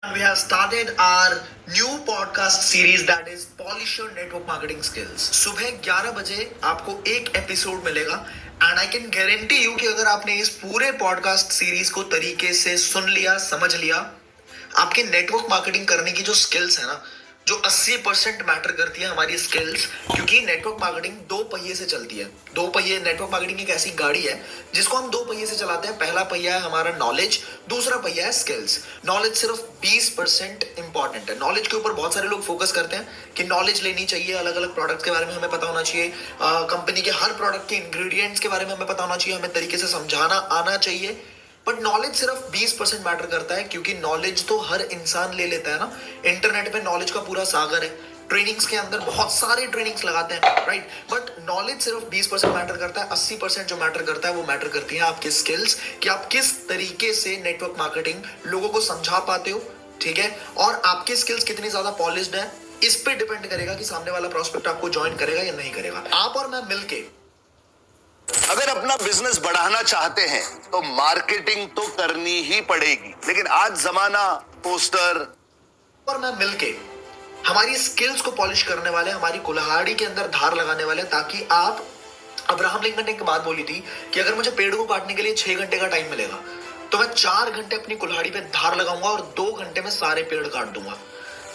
We have started our new podcast series that is Polish Your Network Marketing Skills. सुबह 11 बजे आपको एक episode मिलेगा and I can guarantee you कि अगर आपने इस पूरे पॉडकास्ट सीरीज को तरीके से सुन लिया, समझ लिया, आपके नेटवर्क मार्केटिंग करने की जो स्किल्स है ना, जो 80% मैटर करती है हमारी स्किल्स, क्योंकि नेटवर्क मार्केटिंग दो पहिए से चलती है। दो पहिए, नेटवर्क मार्केटिंग एक ऐसी गाड़ी है जिसको हम दो पहिए से चलाते हैं। पहला पहिया है हमारा नॉलेज, दूसरा पहिया है स्किल्स। नॉलेज सिर्फ 20% इंपॉर्टेंट है। नॉलेज के ऊपर बहुत सारे लोग फोकस करते हैं कि नॉलेज लेनी चाहिए, अलग अलग प्रोडक्ट्स के बारे में हमें पता होना चाहिए, कंपनी के हर प्रोडक्ट के इंग्रेडिएंट्स के बारे में हमें पता होना चाहिए, हमें तरीके से समझाना आना चाहिए। बट नॉलेज सिर्फ 20% मैटर करता है, क्योंकि नॉलेज तो हर इंसान ले लेता है ना। इंटरनेट पे नॉलेज का पूरा सागर है, ट्रेनिंग्स के अंदर बहुत सारे ट्रेनिंग्स लगाते हैं, राइट। बट नॉलेज सिर्फ 20% मैटर करता है। 80% जो मैटर करता है वो मैटर करती है आपकी स्किल्स, कि आप किस तरीके से नेटवर्क मार्केटिंग लोगों को समझा पाते हो, ठीक है। और आपकी स्किल्स कितनी ज्यादा पॉलिश्ड है, इस पे डिपेंड करेगा कि सामने वाला प्रोस्पेक्ट आपको ज्वाइन करेगा या नहीं करेगा। आप और मैं मिलके अगर अपना बिजनेस बढ़ाना चाहते हैं तो मार्केटिंग तो करनी ही पड़ेगी, लेकिन आज जमाना पोस्टर और मैं मिलके हमारी स्किल्स को पॉलिश करने वाले, हमारी कुल्हाड़ी के अंदर धार लगाने वाले, ताकि आप, अब्राहम लिंकन ने एक बात बोली थी कि अगर मुझे पेड़ को काटने के लिए 6 घंटे का टाइम मिलेगा तो मैं 4 घंटे अपनी कुल्हाड़ी पे धार लगाऊंगा और 2 घंटे में सारे पेड़ काट दूंगा,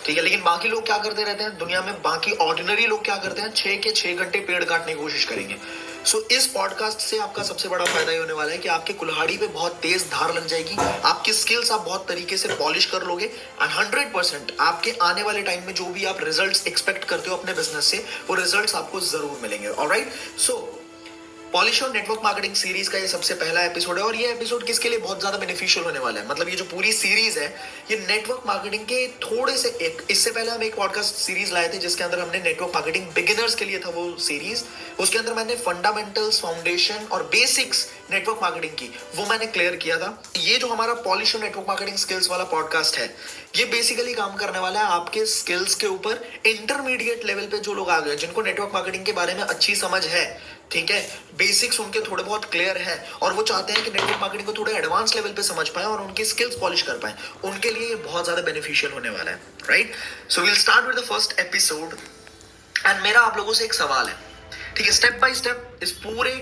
ठीक है। लेकिन बाकी लोग क्या करते रहते हैं दुनिया में, बाकी ऑर्डिनरी लोग क्या करते हैं, 6 के 6 घंटे पेड़ काटने की कोशिश करेंगे। सो इस पॉडकास्ट से आपका सबसे बड़ा फायदा ये होने वाला है कि आपके कुल्हाड़ी पे बहुत तेज धार लग जाएगी, आपकी स्किल्स आप बहुत तरीके से पॉलिश कर लोगे एंड 100% आपके आने वाले टाइम में जो भी आप रिजल्ट्स एक्सपेक्ट करते हो अपने बिजनेस से, वो रिजल्ट्स आपको जरूर मिलेंगे। ऑलराइट, सो पॉलिश और नेटवर्क मार्केटिंग सीरीज का ये सबसे पहला एपिसोड है और ये एपिसोड किसके लिए बहुत ज्यादा बेनिफिशियल होने वाला है, मतलब ये जो पूरी सीरीज है ये नेटवर्क मार्केटिंग के थोड़े से इससे पहले हम एक पॉडकास्ट सीरीज लाए थे जिसके अंदर हमने नेटवर्क मार्केटिंग बिगिनर्स के लिए था वो सीरीज। उसके अंदर मैंने फंडामेंटल्स, फाउंडेशन और बेसिक्स नेटवर्क मार्केटिंग की वो मैंने क्लियर किया था। ये जो हमारा पॉलिश और नेटवर्क मार्केटिंग स्किल्स वाला पॉडकास्ट है ये बेसिकली काम करने वाला है आपके स्किल्स के ऊपर। इंटरमीडिएट लेवल पे जो लोग आ गए, जिनको नेटवर्क मार्केटिंग के बारे में अच्छी समझ है, ठीक है, बेसिक्स उनके थोड़े बहुत क्लियर है और वो चाहते हैं कि नेटवर्क मार्केटिंग को थोड़े एडवांस लेवल पे समझ पाए और उनकी स्किल्स पॉलिश कर पाए, उनके लिए ये बहुत ज्यादा बेनिफिशियल होने वाला है, right. So we'll start with the first episode and मेरा आप लोगों से एक सवाल है, ठीक है। स्टेप बाय स्टेप इस पूरे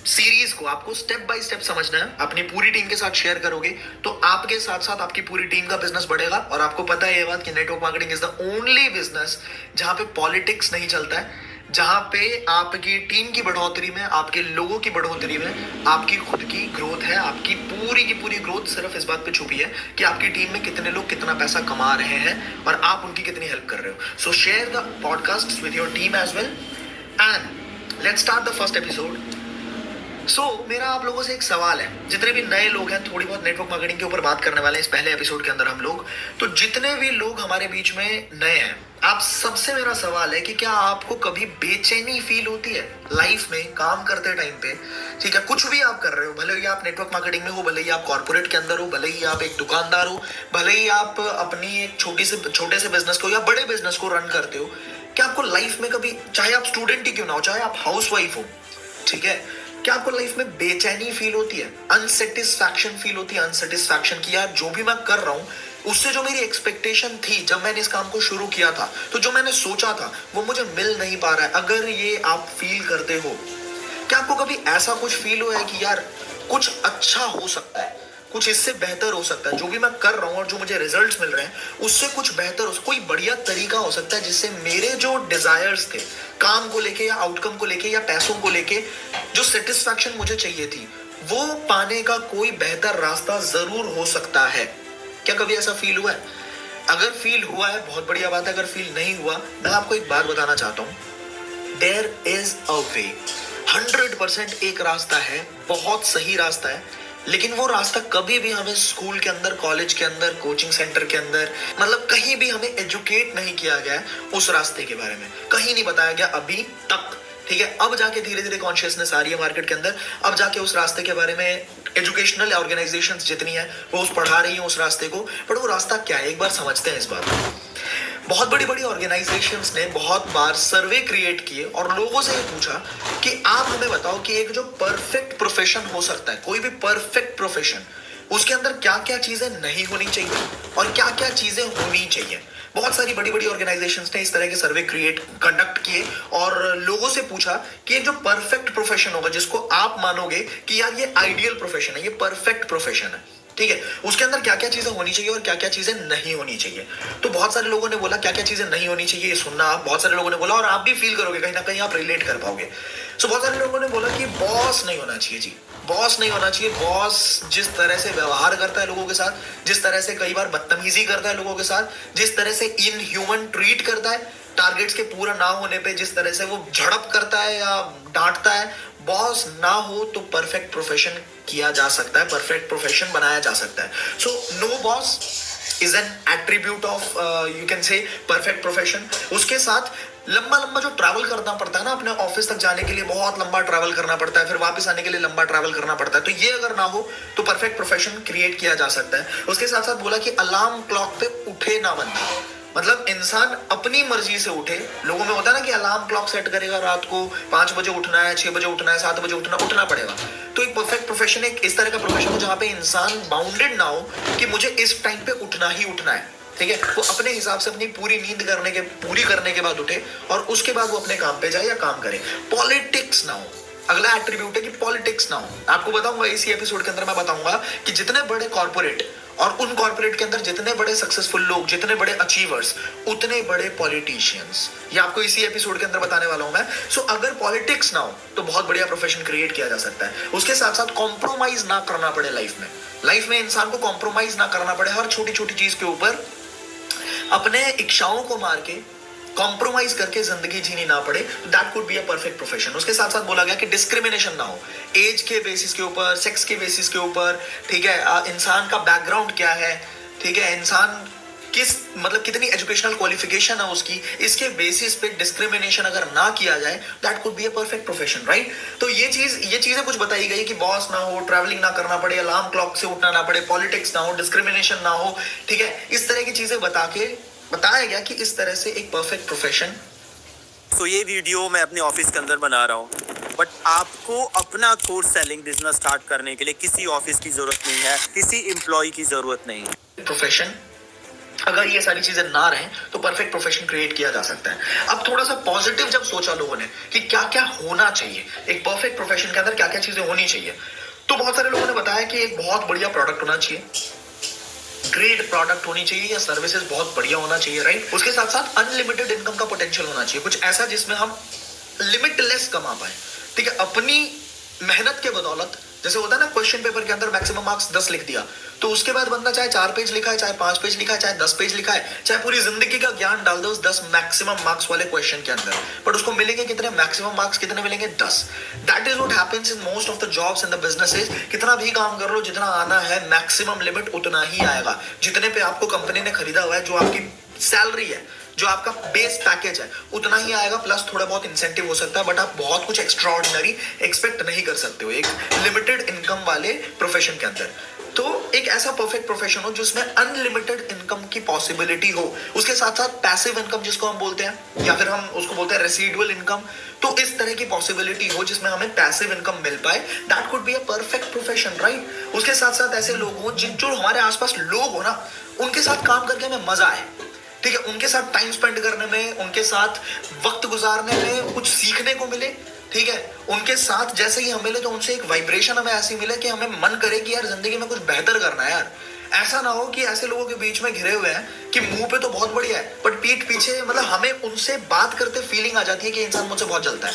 सीरीज को आपको स्टेप बाय स्टेप समझना है। अपनी पूरी टीम के साथ शेयर करोगे तो आपके साथ साथ आपकी पूरी टीम का बिजनेस बढ़ेगा। और आपको पता है ये बात कि network marketing is the only business जहां पे पॉलिटिक्स नहीं चलता है, जहां पे आपकी टीम की बढ़ोतरी में, आपके लोगों की बढ़ोतरी में आपकी खुद की ग्रोथ है। आपकी की पूरी ग्रोथ सिर्फ इस बात पे छुपी है कि आपकी टीम में कितने लोग कितना पैसा कमा रहे हैं और आप उनकी कितनी हेल्प कर रहे हो। So share the podcast with your team as well and let's start the first episode. मेरा आप लोगों से एक सवाल है, जितने भी नए लोग हैं, थोड़ी बहुत नेटवर्क मार्केटिंग के ऊपर बात करने वाले हैं इस पहले एपिसोड के अंदर हम लोग, तो जितने भी लोग हमारे बीच में नए हैं, आप सबसे मेरा सवाल है कि क्या आपको कभी बेचैनी फील होती है लाइफ में काम करते टाइम पे, ठीक है। कुछ भी आप कर रहे हो, भले ही आप नेटवर्क मार्केटिंग में हो, भले ही आप कॉर्पोरेट के अंदर हो, भले ही आप एक दुकानदार हो, भले ही आप अपनी एक छोटे से बिजनेस को या बड़े बिजनेस को रन करते हो, क्या आपको लाइफ में कभी, चाहे आप स्टूडेंट ही क्यों ना हो, चाहे आप हाउस वाइफ हो, ठीक है, क्या आपको लाइफ में बेचैनी फील होती है, अनसेटिस्फैक्शन फील होती है, अनसेटिस्फैक्शन की यार जो भी मैं कर रहा हूँ उससे जो मेरी एक्सपेक्टेशन थी जब मैंने इस काम को शुरू किया था, तो जो मैंने सोचा था वो मुझे मिल नहीं पा रहा है। अगर ये आप फील करते हो, क्या आपको कभी ऐसा कुछ फील हुआ है कि यार कुछ अच्छा हो सकता है, कुछ इससे बेहतर हो सकता है, जो भी मैं कर रहा हूँ और जो मुझे रिजल्ट्स मिल रहे हैं उससे कुछ बेहतर हो, कोई बढ़िया तरीका हो सकता है जिससे मेरे जो डिजायर्स थे काम को लेके या आउटकम को लेके या पैसों को लेके, जो सेटिस्फैक्शन मुझे चाहिए थी, वो पाने का कोई बेहतर रास्ता जरूर हो सकता है। क्या कभी ऐसा फील हुआ है? अगर फील हुआ है बहुत बढ़िया बात है, अगर फील नहीं हुआ, मैं आपको एक बात बताना चाहता हूं, देयर इज अ वे। 100% एक रास्ता है, बहुत सही रास्ता है, लेकिन वो रास्ता कभी भी हमें स्कूल के अंदर, कॉलेज के अंदर, कोचिंग सेंटर के अंदर, मतलब कहीं भी हमें एजुकेट नहीं किया गया उस रास्ते के बारे में, कहीं नहीं बताया गया अभी तक, ठीक है। अब जाके धीरे धीरे कॉन्शियसनेस आ रही है मार्केट के अंदर, अब जाके उस रास्ते के बारे में एजुकेशनल ऑर्गेनाइजेशंस जितनी है वो उस पढ़ा रही है उस रास्ते को। बट वो रास्ता क्या है, एक बार समझते हैं इस बात को। बहुत बड़ी बड़ी ऑर्गेनाइजेशंस ने बहुत बार सर्वे क्रिएट किए और लोगों से ये पूछा कि आप हमें बताओ कि एक जो परफेक्ट प्रोफेशन हो सकता है, कोई भी परफेक्ट प्रोफेशन उसके अंदर क्या क्या चीजें नहीं होनी चाहिए और क्या क्या चीजें होनी चाहिए। बहुत सारी बड़ी बड़ी ऑर्गेनाइजेशंस ने इस तरह के सर्वे कंडक्ट किए और लोगों से पूछा कि एक जो परफेक्ट प्रोफेशन होगा, जिसको आप मानोगे कि यार ये आइडियल प्रोफेशन है, ये परफेक्ट प्रोफेशन है, ठीक है, उसके अंदर क्या क्या चीजें होनी चाहिए और क्या क्या चीजें नहीं होनी चाहिए। तो बहुत सारे लोगों ने बोला क्या क्या चीजें नहीं होनी चाहिए, ये सुनना आप, बहुत सारे लोगों ने बोला और आप भी फील करोगे, कहीं ना कहीं आप रिलेट कर पाओगे। सो बहुत सारे लोगों ने बोला कि बॉस नहीं होना चाहिए जी, बॉस नहीं होना चाहिए। बॉस जिस तरह से व्यवहार करता है लोगों के साथ, जिस तरह से कई बार बदतमीजी करता है लोगों के साथ, जिस तरह से इनह्यूमन ट्रीट करता है, टारगेट्स के पूरा ना होने पे जिस तरह से वो झड़प करता है या डांटता है, बॉस ना हो तो परफेक्ट प्रोफेशन किया जा सकता है, परफेक्ट प्रोफेशन बनाया जा सकता है। So no boss is an attribute of you can say perfect profession. उसके साथ लंबा लंबा जो ट्रैवल करना पड़ता है ना, अपने ऑफिस तक जाने के लिए बहुत लंबा ट्रैवल करना पड़ता है, फिर वापस आने के लिए लंबा ट्रैवल करना पड़ता है, तो ये अगर ना हो तो परफेक्ट प्रोफेशन क्रिएट किया जा सकता है। उसके साथ साथ बोला कि अलार्म क्लॉक पे उठे ना बंदा, मतलब इंसान अपनी मर्जी से उठे। लोगों में होता है ना कि अलार्म क्लॉक सेट करेगा, रात को 5 बजे उठना है, 6 बजे उठना है, 7 बजे उठना पड़ेगा। तो एक परफेक्ट प्रोफेशन एक इस तरह का प्रोफेशन हो जहां पे इंसान बाउंडेड ना हो कि मुझे इस टाइम पे उठना ही उठना है, ठीक है, वो अपने हिसाब से अपनी पूरी नींद पूरी करने के बाद उठे और उसके बाद वो अपने काम पे जाए या काम करे। पॉलिटिक्स ना हो, अगला एट्रीब्यूट है कि पॉलिटिक्स ना हो। आपको बताऊंगा इसी एपिसोड के अंदर, मैं बताऊंगा कि जितने बड़े कॉर्पोरेट और उन कॉर्पोरेट के अंदर जितने बड़े सक्सेसफुल लोग, जितने बड़े अचीवर्स, उतने बड़े पॉलिटिशियंस, ये आपको इसी एपिसोड के अंदर बताने वाला हूं मैं। सो अगर पॉलिटिक्स ना हो तो बहुत बढ़िया प्रोफेशन क्रिएट किया जा सकता है। उसके साथ साथ कॉम्प्रोमाइज ना करना पड़े लाइफ में इंसान को कॉम्प्रोमाइज ना करना पड़े हर छोटी छोटी चीज के ऊपर, अपने इच्छाओं को मार के कॉम्प्रोमाइज करके जिंदगी जीनी ना पड़े, that could be a perfect profession. उसके साथ साथ बोला गया कि डिस्क्रिमिनेशन ना हो, एज के बेसिस के ऊपर, सेक्स के बेसिस के ऊपर, ठीक है, इंसान का बैकग्राउंड क्या है, ठीक है, इंसान किस मतलब कितनी एजुकेशनल क्वालिफिकेशन है उसकी, इसके बेसिस पे डिस्क्रिमिनेशन अगर ना किया जाए, that could be a perfect profession, right. तो ये चीजें कुछ बताई गई कि बॉस ना हो, ट्रैवलिंग ना करना पड़े, अलार्म क्लॉक से उठना ना पड़े, पॉलिटिक्स ना हो, डिस्क्रिमिनेशन ना हो, ठीक है, इस तरह की चीजें बताया गया कि इस तरह से एक परफेक्ट प्रोफेशन। तो ये वीडियो मैं अपने ऑफिस के अंदर बना रहा हूँ, बट आपको अपना कोर्स सेलिंग बिजनेस स्टार्ट करने के लिए किसी ऑफिस की जरूरत नहीं है, किसी एम्प्लॉय की जरूरत नहीं है। प्रोफेशन अगर ये सारी चीजें ना रहें तो परफेक्ट प्रोफेशन क्रिएट किया जा सकता है। अब थोड़ा सा पॉजिटिव जब सोचा लोगों ने कि क्या क्या होना चाहिए एक परफेक्ट प्रोफेशन के अंदर, क्या क्या चीजें होनी चाहिए, तो बहुत सारे लोगों ने बताया कि एक बहुत बढ़िया प्रोडक्ट होना चाहिए, ग्रेट प्रोडक्ट होनी चाहिए या सर्विसेज बहुत बढ़िया होना चाहिए, राइट। उसके साथ साथ अनलिमिटेड इनकम का पोटेंशियल होना चाहिए, कुछ ऐसा जिसमें हम लिमिटलेस कमा पाए, ठीक है, अपनी मेहनत के बदौलत। जैसे होता है ना क्वेश्चन पेपर के अंदर मैक्सिमम मार्क्स 10 लिख दिया, तो उसके बाद बंदा चाहे 4 पेज लिखा है, चाहे 5 पेज लिखा है, चाहे 10 पेज लिखा है, चाहे पूरी जिंदगी का ज्ञान डाल दो उस 10 मैक्सिमम मार्क्स वाले क्वेश्चन के अंदर, बट उसको मिलेंगे कितने, मैक्सिमम मार्क्स कितने मिलेंगे, 10। That is what happens in most of the jobs in the businesses. कितना भी काम कर लो, जितना आना है मैक्सिमम लिमिट उतना ही आएगा, जितने पे आपको कंपनी ने खरीदा हुआ है, जो आपकी सैलरी है, जो आपका बेस पैकेज है, उतना ही आएगा, प्लस थोड़ा बहुत इंसेंटिव हो सकता है, बट आप बहुत कुछ एक्स्ट्राऑर्डिनरी एक्सपेक्ट नहीं कर सकते हो एक लिमिटेड इनकम वाले प्रोफेशन के अंदर। तो एक ऐसा परफेक्ट प्रोफेशन हो जिसमें अनलिमिटेड इनकम की पॉसिबिलिटी हो, उसके साथ साथ पैसिव इनकम जिसको हम बोलते हैं, या फिर हम उसको बोलते हैं रेसिडुअल इनकम, तो इस तरह की पॉसिबिलिटी हो जिसमें हमें पैसिव इनकम मिल पाए, that could be a perfect profession, right. उसके साथ साथ ऐसे लोग हो जो हमारे आसपास लोग हो ना, उनके साथ काम करके हमें मजा आए, ठीक है, उनके साथ टाइम स्पेंड करने में, उनके साथ वक्त गुजारने में कुछ सीखने को मिले, ठीक है, उनके साथ जैसे ही हम मिले तो उनसे एक वाइब्रेशन हमें ऐसी मिले कि हमें मन करे कि यार जिंदगी में कुछ बेहतर करना है यार। ऐसा ना हो कि ऐसे लोगों के बीच में घिरे हुए हैं कि मुंह पे तो बहुत बढ़िया है बट पीठ पीछे मतलब हमें उनसे बात करते फीलिंग आ जाती है कि इंसान मुझसे बहुत जलता है,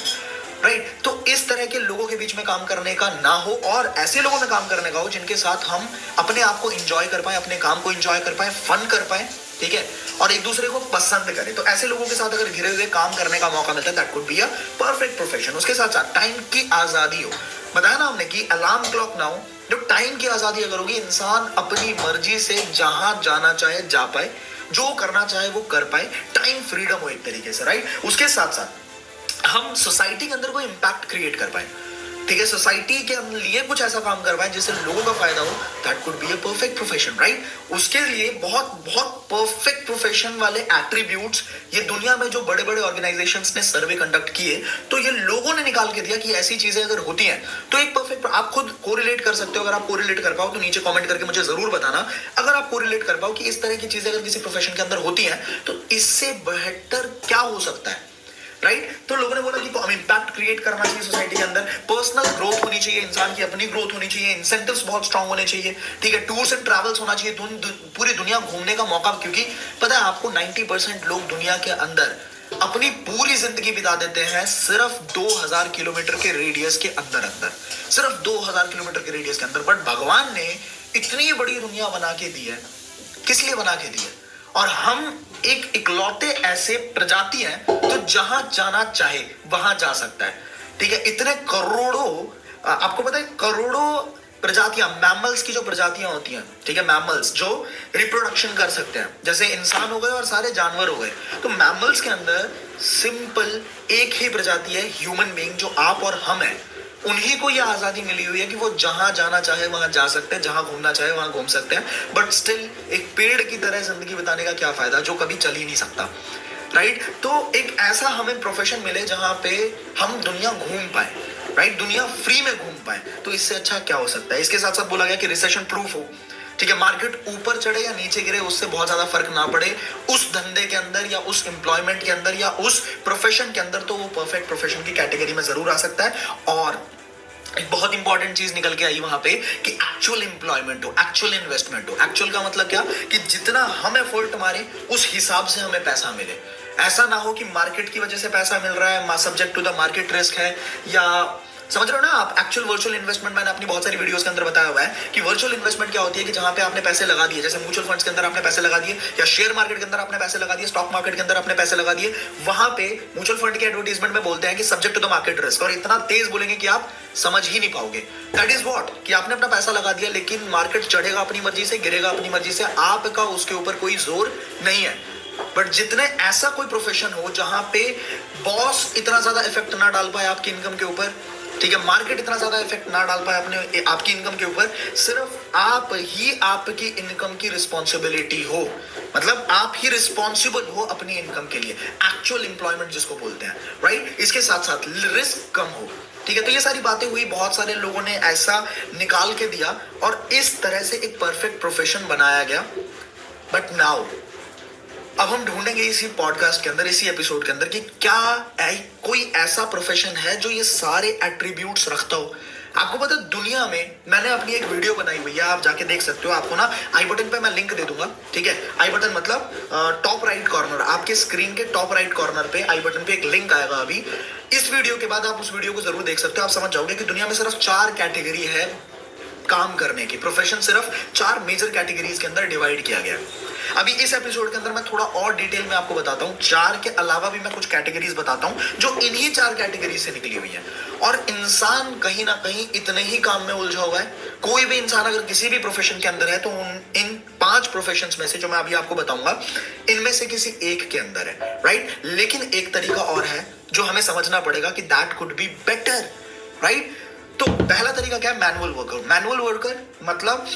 राइट। तो इस तरह के लोगों के बीच में काम करने का ना हो और ऐसे लोगों में काम करने का हो जिनके साथ हम अपने आप को एंजॉय कर पाए, अपने काम को एंजॉय कर पाए, फन कर पाए, ठीक है, और एक दूसरे को पसंद करें। तो ऐसे लोगों के साथ अगर घिरे हुए काम करने का मौका मिलता है, that could be a perfect profession. उसके साथ साथ टाइम की आजादी हो, बताया ना हमने कि अलार्म क्लॉक ना हो, जो टाइम की आजादी अगर होगी, इंसान अपनी मर्जी से जहां जाना चाहे जा पाए, जो करना चाहे वो कर पाए, टाइम फ्रीडम हो एक तरीके से, राइट। उसके साथ साथ हम सोसाइटी के अंदर कोई इंपैक्ट क्रिएट कर पाए, ठीक है, सोसाइटी के लिए कुछ ऐसा काम करवाएं जिससे लोगों का फायदा हो, that could be a perfect profession, right? उसके लिए बहुत बहुत परफेक्ट प्रोफेशन वाले एट्रीब्यूट्स ये दुनिया में जो बड़े बड़े ऑर्गेनाइजेशंस ने सर्वे कंडक्ट किए, तो ये लोगों ने निकाल के दिया कि ऐसी चीजें अगर होती हैं तो एक परफेक्ट, आप खुद कोरिलेट कर सकते हो। अगर आप कोरिलेट कर पाओ तो नीचे कमेंट करके मुझे जरूर बताना। अगर आप कोरिलेट कर पाओ कि इस तरह की चीजें अगर किसी प्रोफेशन के अंदर होती हैं तो इससे बेहतर क्या हो सकता है, राइट? तो लोगों ने बोला कि हम इंपैक्ट क्रिएट करना चाहिए सोसाइटी के अंदर, पर्सनल ग्रोथ होनी चाहिए, इंसान की अपनी ग्रोथ होनी चाहिए, इंसेंटिव्स बहुत स्ट्रांग होने चाहिए, ठीक है, टूर्स एंड ट्रैवल्स होना चाहिए, पूरी दुनिया घूमने का मौका। क्योंकि पता है आपको 90% लोग दुनिया के अंदर अपनी पूरी जिंदगी बिता देते हैं सिर्फ 2000 किलोमीटर के रेडियस के अंदर सिर्फ 2000 किलोमीटर के रेडियस के अंदर। बट भगवान ने इतनी बड़ी दुनिया बना के दी है, किस लिए बना के दी है? और हम एक इकलौते ऐसे प्रजाति हैं तो जहां जाना चाहे वहां जा सकता है, ठीक है? इतने करोड़ों, आपको पता है करोड़ों प्रजातियां, मैमल्स की जो प्रजातियां होती हैं, ठीक है, मैमल्स जो रिप्रोडक्शन कर सकते हैं, जैसे इंसान हो गए और सारे जानवर हो गए, तो मैमल्स के अंदर सिंपल एक ही प्रजाति है, ह्यूमन बीइंग, जो आप और हम हैं। उन्हीं को यह आजादी मिली हुई है कि वो जहां जाना चाहे वहां जा सकते हैं, जहां घूमना चाहे वहां घूम सकते हैं। बट स्टिल एक पेड़ की तरह जिंदगी बिताने का क्या फायदा जो कभी चल ही नहीं सकता, राइट? तो एक ऐसा हमें प्रोफेशन मिले जहां पे हम दुनिया घूम पाए, राइट? दुनिया फ्री में घूम पाए, तो इससे अच्छा क्या हो सकता है? इसके साथ साथ बोला गया कि रिसेशन प्रूफ हो, ठीक है, मार्केट ऊपर चढ़े या नीचे गिरे उससे बहुत ज्यादा फर्क ना पड़े उस धंधे के अंदर या उस एम्प्लॉयमेंट के अंदर या उस प्रोफेशन के अंदर, तो वो परफेक्ट प्रोफेशन की कैटेगरी में जरूर आ सकता है। और एक बहुत इंपॉर्टेंट चीज निकल के आई वहां पे कि एक्चुअल एम्प्लॉयमेंट हो, एक्चुअल इन्वेस्टमेंट हो। एक्चुअल का मतलब क्या कि जितना हम एफर्ट मारे उस हिसाब से हमें पैसा मिले। ऐसा ना हो कि मार्केट की वजह से पैसा मिल रहा है, subject to the market risk है, या समझ रहे हो ना आप? एक्चुअल वर्चुअल इन्वेस्टमेंट मैंने अपनी बहुत सारी वीडियोस के अंदर बताया हुआ है कि वर्चुअल इन्वेस्टमेंट क्या होती है कि जहां पे आपने पैसे लगा दिए, जैसे म्यूचुअल फंड्स के अंदर आपने पैसे लगा दिए, या शेयर मार्केट के अंदर आपने पैसे लगा दिए, स्टॉक मार्केट के अंदर आपने पैसे लगा दिए। वहां पे म्यूचुअल फंड के एडवर्टाइजमेंट में बोलते हैं कि subject to the market risk, और इतना तेज बोलेंगे कि आप समझ ही नहीं पाओगे। दैट इज व्हाट, कि आपने अपना पैसा लगा दिया लेकिन मार्केट चढ़ेगा अपनी मर्जी से, गिरेगा अपनी मर्जी से, आपका उसके ऊपर कोई जोर नहीं है। बट जितने ऐसा कोई प्रोफेशन हो जहां पे बॉस इतना ज्यादा इफेक्ट ना डाल पाए आपकी इनकम के ऊपर, ठीक है, मार्केट इतना ज्यादा इफेक्ट ना डाल पाए अपने आपकी इनकम के ऊपर, सिर्फ आप ही आपकी इनकम की रिस्पॉन्सिबिलिटी हो, मतलब आप ही रिस्पॉन्सिबल हो अपनी इनकम के लिए, एक्चुअल एम्प्लॉयमेंट जिसको बोलते हैं, राइट? इसके साथ साथ रिस्क कम हो, ठीक है। तो ये सारी बातें हुई, बहुत सारे लोगों ने ऐसा निकाल के दिया और इस तरह से एक परफेक्ट प्रोफेशन बनाया गया। बट नाउ अब हम ढूंढेंगे इसी पॉडकास्ट के अंदर, इसी एपिसोड के अंदर, कि क्या कोई ऐसा प्रोफेशन है जो ये सारे एट्रीब्यूट्स रखता हो। आपको पता है दुनिया में, मैंने अपनी एक वीडियो बनाई हुई है, आप जाके देख सकते हो, आपको ना आई बटन पे मैं लिंक दे दूंगा, ठीक है। आई बटन मतलब टॉप राइट कॉर्नर, आपके स्क्रीन के टॉप राइट कॉर्नर पे आई बटन पे एक लिंक आएगा अभी। इस वीडियो के बाद आप उस वीडियो को जरूर देख सकते हो, आप समझ जाओगे कि दुनिया में सिर्फ 4 कैटेगरी है काम करने की, प्रोफेशन सिर्फ 4 मेजर कैटेगरीज के अंदर डिवाइड किया गया है। अभी इस एपिसोड के अंदर मैं थोड़ा और डिटेल में आपको बताता हूं, 4 के अलावा भी मैं कुछ कैटेगरीज बताता हूं जो इन्हीं 4 कैटेगरी से निकली हुई है। और इंसान कहीं ना कहीं इतने ही काम में उलझा हुआ है। कोई भी इंसान अगर किसी भी प्रोफेशन के अंदर है तो इन 5 प्रोफेशंस में से जो मैं अभी आपको बताऊंगा, इनमें से किसी एक के अंदर है, राइट? लेकिन एक तरीका और है जो हमें समझना पड़ेगा कि that could be better, right? तो पहला तरीका क्या है? Manual worker. मैनुअल वर्कर मतलब